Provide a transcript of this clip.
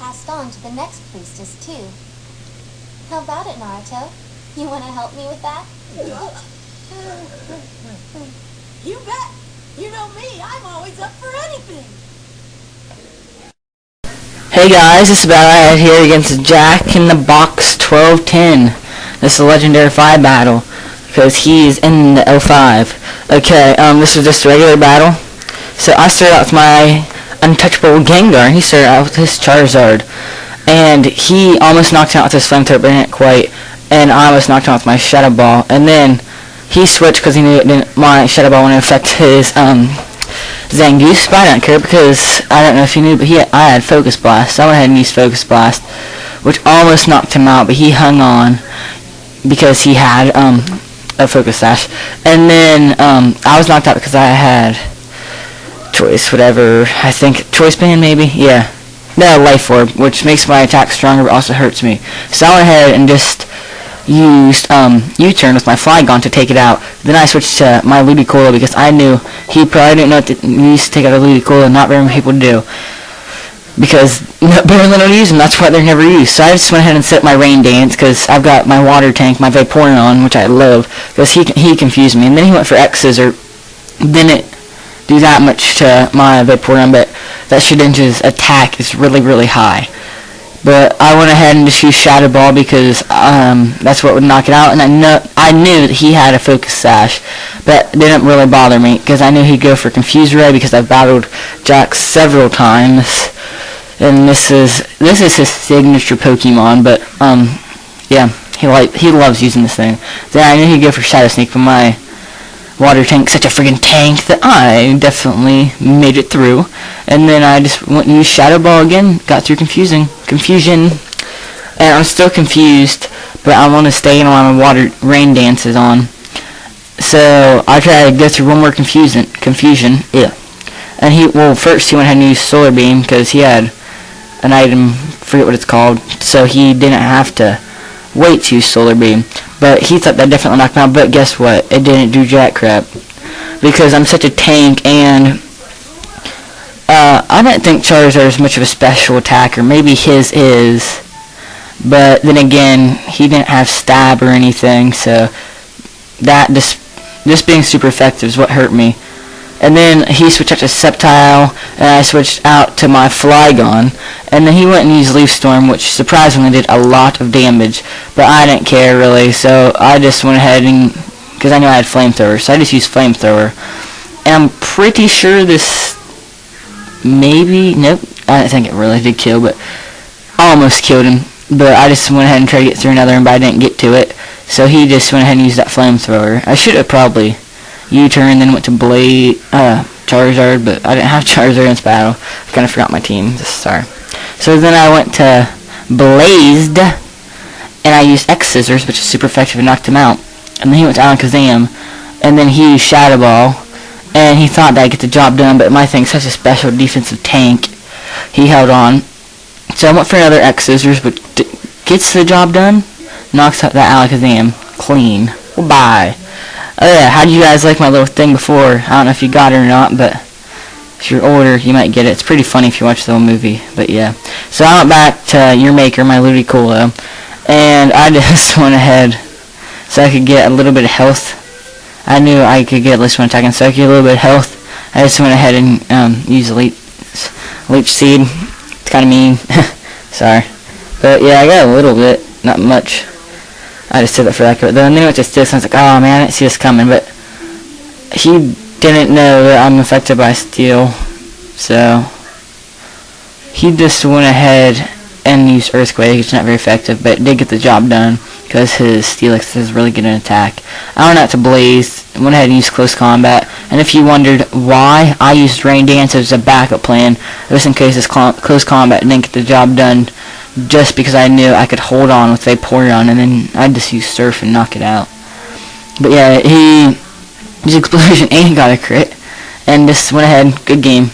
passed on to the next priestess, too. How about it, Naruto? You want to help me with that? You bet! You know me, I'm always up for anything! Hey guys, this is battle I had here against Jackinthebox1210. This is a legendary 5 battle, because he's in the 05. Okay, this is just a regular battle. So I started out with my untouchable Gengar, and he started out with his Charizard. And he almost knocked out with his Flamethrower, but didn't quite. And I almost knocked out with my Shadow Ball. And then he switched because he knew my Shadow Ball wouldn't affect his Zangoose, but I don't care because I don't know if you knew, but I had Focus Blast. So I went ahead and used Focus Blast, which almost knocked him out, but he hung on because he had a Focus Sash. And then I was knocked out because I had Choice, whatever. I think Choice Band, maybe. Yeah. No, Life Orb, which makes my attack stronger, but also hurts me. So I went ahead and just used U-turn with my Flygon to take it out. Then I switched to my Ludicolo because I knew he probably didn't know what to use to take out a Ludicolo, and not very many people do. Because very little use them, that's why they're never used. So I just went ahead and set my Rain Dance because I've got my Water Tank, my Vaporeon, which I love, because he confused me. And then he went for X-Scissor. Didn't do that much to my Vaporeon, but that Shedinja's attack is really, really high. But I went ahead and just used Shadow Ball because that's what would knock it out, and I knew that he had a Focus Sash, but it didn't really bother me because I knew he'd go for Confuse Ray because I've battled Jack several times, and this is his signature Pokemon. But yeah, he loves using this thing. Then I knew he'd go for Shadow Sneak, but my Water Tank's such a friggin' tank that I definitely made it through. And then I just went and used Shadow Ball again, got through Confusion, and I'm still confused, but I want to stay in on my Rain Dances on. So I tried to go through one more Confusion, yeah. And first he went ahead and used Solar Beam because he had an item, forget what it's called, so he didn't have to wait to use Solar Beam. But he thought that definitely knocked me out, but guess what? It didn't do jack crap. Because I'm such a tank, and I didn't think Charizard is much of a special attacker. Maybe his is. But then again, he didn't have stab or anything, so that just being super effective is what hurt me. And then he switched out to Sceptile, and I switched out to my Flygon. And then he went and used Leaf Storm, which surprisingly did a lot of damage. But I didn't care, really, so I just went ahead and... because I knew I had Flamethrower, so I just used Flamethrower. And I'm pretty sure this... maybe... nope, I didn't think it really did kill, but... I almost killed him. But I just went ahead and tried to get through another one, but I didn't get to it. So he just went ahead and used that Flamethrower. I should have probably U-turned, then went to Charizard, but I didn't have Charizard in this battle. I kind of forgot my team. Sorry. So then I went to Blazed, and I used X-Scissors, which is super effective, and knocked him out. And then he went to Alakazam, and then he used Shadow Ball, and he thought that I'd get the job done, but my thing's such a special defensive tank, he held on. So I went for another X-Scissors, but gets the job done, knocks out that Alakazam clean. Well, bye. Oh yeah, how do you guys like my little thing before? I don't know if you got it or not, but if you're older, you might get it. It's pretty funny if you watch the whole movie, but yeah. So I went back to your maker, my Ludicolo, and I just went ahead so I could get a little bit of health. I knew I could get at least one attack, and so I could get a little bit of health. I just went ahead and used Leech Seed. It's kind of mean. Sorry. But yeah, I got a little bit, not much. I just did it for that. But then he went to Steel, and I was like, oh man, I didn't see this coming. But he didn't know that I'm affected by Steel. So he just went ahead and used Earthquake. It's not very effective, but it did get the job done because his Steelix is really good in attack. I went out to Blaze, went ahead and used Close Combat. And if you wondered why I used Rain Dance as a backup plan, just in case this Close Combat didn't get the job done, just because I knew I could hold on with Vaporeon, and then I'd just use Surf and knock it out. But yeah, he used Explosion and got a crit, and just went ahead, good game.